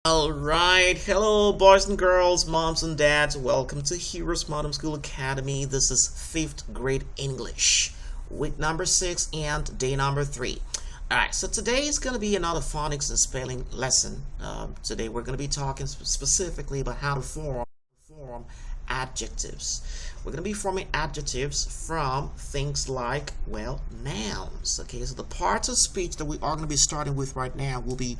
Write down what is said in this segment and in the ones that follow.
Alright, hello boys and girls, moms and dads, welcome to HeroesMart School Academy. This is 5th grade English, week number 6 and day number 3. Alright, so today is going to be another phonics and spelling lesson. Today we're going to be talking specifically about how to form adjectives. We're going to be forming adjectives from things like, well, nouns. Okay, so the parts of speech that we are going to be starting with right now will be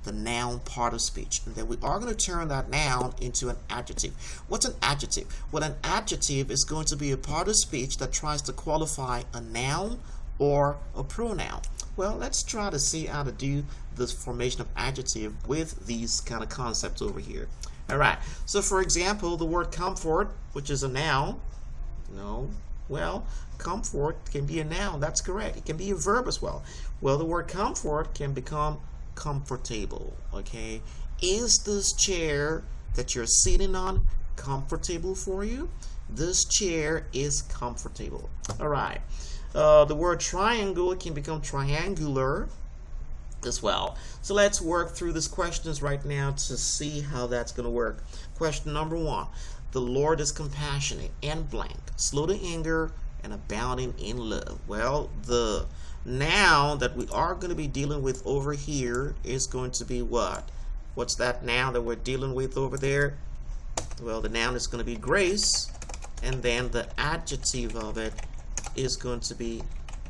the noun part of speech, and then we are going to turn that noun into an adjective. What's an adjective? Well, an adjective is going to be a part of speech that tries to qualify a noun or a pronoun. Well, let's try to see how to do this formation of adjective with these kind of concepts over here. Alright, so for example, the word comfort, which is a noun. No, well, comfort can be a noun, that's correct. It can be a verb as well. Well, the word comfort can become comfortable. Okay, is this chair that you're sitting on comfortable for you? This chair is comfortable. All right, the word triangle can become triangular as well. So let's work through these questions right now to see how that's going to work. Question number 1: the Lord is compassionate and blank, slow to anger, and abounding in love. Well, the noun that we are going to be dealing with over here is going to be what? What's that noun that we're dealing with over there? Well, the noun is going to be grace, and then the adjective of it is going to be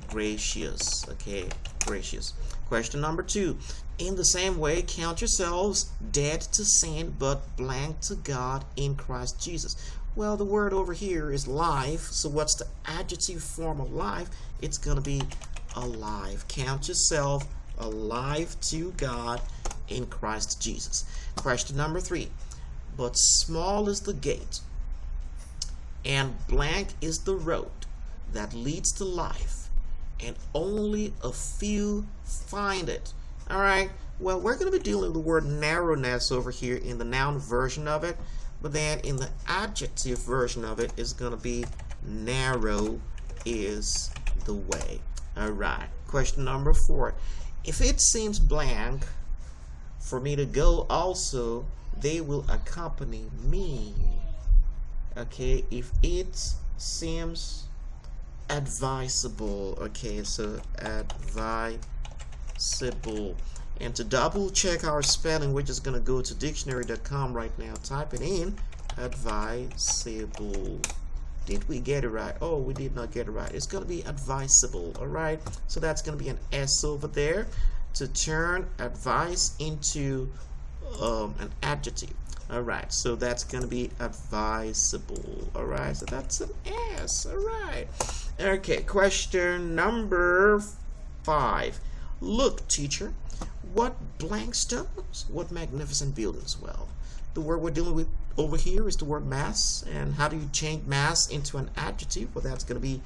gracious. Okay, gracious. Question number 2: in the same way, count yourselves dead to sin, but blank to God in Christ Jesus. Well, the word over here is life, so what's the adjective form of life? It's going to be alive. Count yourself alive to God in Christ Jesus. Question number 3: but small is the gate and blank is the road that leads to life, and only a few find it. All right, well, we're going to be dealing with the word narrowness over here in the noun version of it, but then in the adjective version of it is going to be narrow is the way. All right, question number 4: if it seems blank for me to go also, they will accompany me. Okay, if it seems advisable. Okay, so advisable. And to double check our spelling, we're just going to go to dictionary.com right now, type it in, advisable. Did we get it right? Oh, we did not get it right. It's going to be advisable. All right, so that's going to be an S over there to turn advice into an adjective. All right, so that's going to be advisable. All right, so that's an S. All right, okay, question number 5: look, teacher, what blank stones, what magnificent buildings. Well, the word we're dealing with over here is the word mass. And how do you change mass into an adjective? Well, that's going to be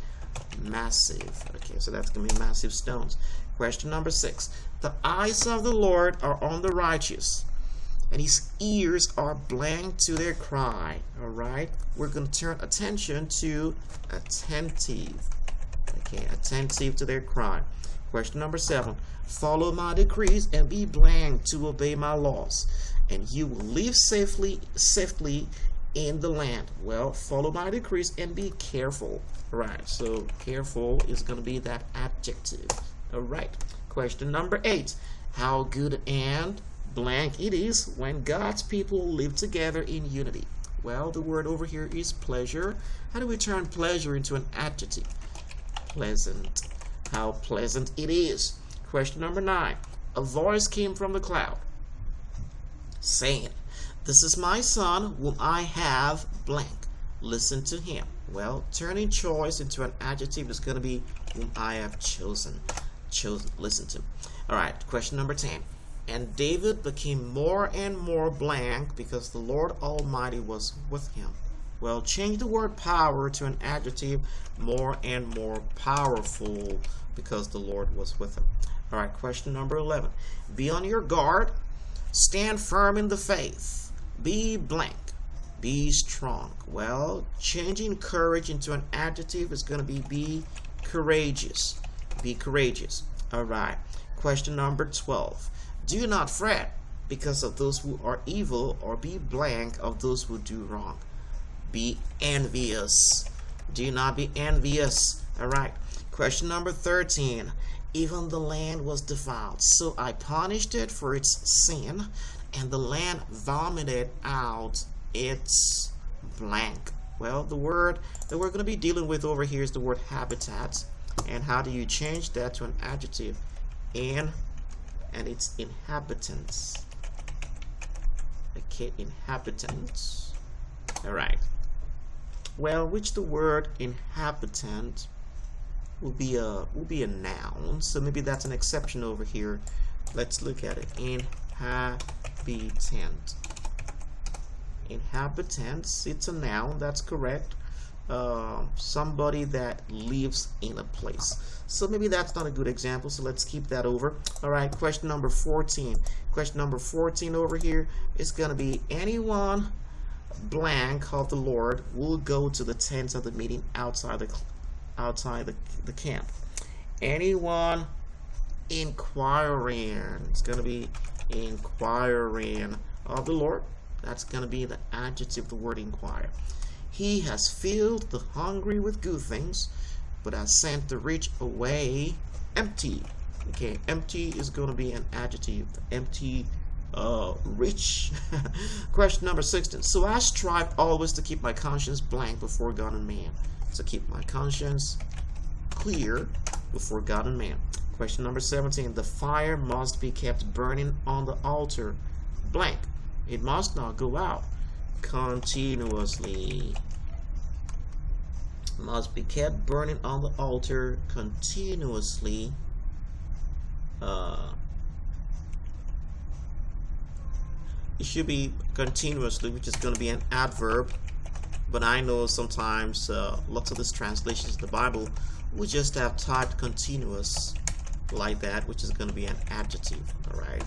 massive. Okay, so that's going to be massive stones. Question number 6: the eyes of the Lord are on the righteous, and his ears are blank to their cry. All right, we're going to turn attention to attentive. Okay, attentive to their cry. Question number 7: follow my decrees and be blank to obey my laws, and you will live safely in the land. Well, follow my decrees and be careful. All right, so careful is going to be that adjective. All right, question number 8: how good and blank it is when God's people live together in unity. Well, the word over here is pleasure. How do we turn pleasure into an adjective? Pleasant. How pleasant it is. Question number 9: a voice came from the cloud saying, this is my son whom I have blank. Listen to him. Well, turning choice into an adjective is going to be whom I have chosen. Listen to. All right, question number 10: and David became more and more blank because the Lord Almighty was with him. Well, change the word power to an adjective, more and more powerful, because the Lord was with him. All right, question number 11. Be on your guard. Stand firm in the faith. Be blank. Be strong. Well, changing courage into an adjective is going to be courageous. Be courageous. All right. Question number 12. Do not fret because of those who are evil, or be blank of those who do wrong. Be envious. Do not be envious. All right. Question number 13. Even the land was defiled, so I punished it for its sin, and the land vomited out its blank. Well, the word that we're going to be dealing with over here is the word habitat. And how do you change that to an adjective? And its inhabitants. Okay, inhabitants. All right. Well, which the word inhabitant will be a noun, so maybe that's an exception over here. Let's look at it. Inhabitant. Inhabitants, it's a noun, that's correct. Somebody that lives in a place. So maybe that's not a good example, so let's keep that over. All right, question number 14. Question number 14 over here is going to be anyone blank of the Lord will go to the tents of the meeting outside the camp. Anyone inquiring, it's going to be inquiring of the Lord. That's going to be the adjective, the word inquire. He has filled the hungry with good things, but has sent the rich away empty. Okay, empty is going to be an adjective. Empty, rich. Question number 16. So I strive always to keep my conscience blank before God and man. To keep my conscience clear before God and man. Question number 17. The fire must be kept burning on the altar blank. It must not go out continuously. Must be kept burning on the altar continuously. It should be continuously, which is going to be an adverb. But I know sometimes lots of these translations in the Bible we just have typed continuous like that, which is going to be an adjective. All right.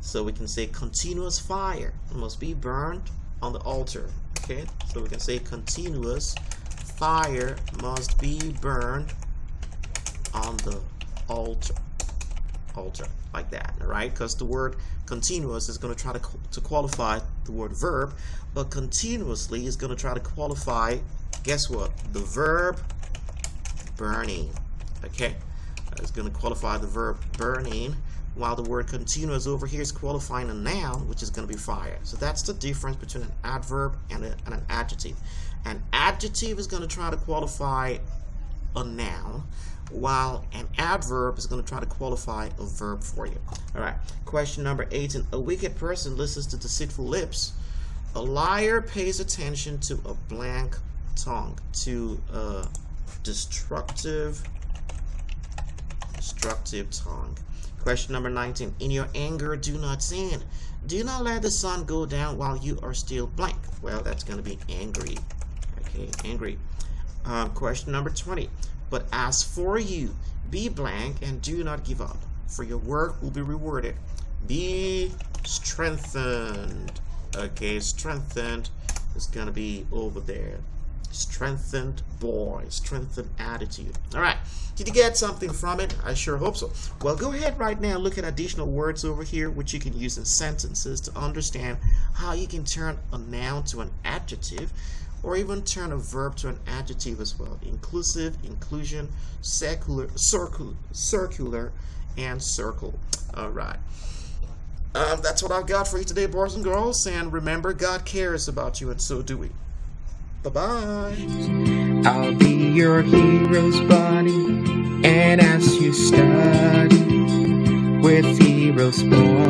So we can say continuous fire must be burned on the altar. Okay. So we can say continuous fire must be burned on the altar. Like that. All right. Because the word continuous is going to try to qualify the word verb, but continuously is going to try to qualify, guess what, the verb burning. Okay, it's going to qualify the verb burning, while the word continuous over here is qualifying a noun, which is going to be fire. So that's the difference between an adverb and an adjective. An adjective is going to try to qualify a noun, while an adverb is going to try to qualify a verb for you. All right. Question number 18. A wicked person listens to deceitful lips. A liar pays attention to a blank tongue, to a destructive tongue. Question number 19. In your anger, do not sin. Do not let the sun go down while you are still blank. Well, that's going to be angry. Okay, angry. Question number 20. But as for you, be blank and do not give up, for your work will be rewarded. Be strengthened. Okay, strengthened is going to be over there. Strengthened boy, strengthened attitude. All right, did you get something from it? I sure hope so. Well, go ahead right now, look at additional words over here which you can use in sentences to understand how you can turn a noun to an adjective, or even turn a verb to an adjective as well. Inclusive, inclusion, circular, and circle. All right. That's what I've got for you today, boys and girls. And remember, God cares about you, and so do we. Bye-bye. I'll be your hero's buddy, and as you study with Heroes Boy,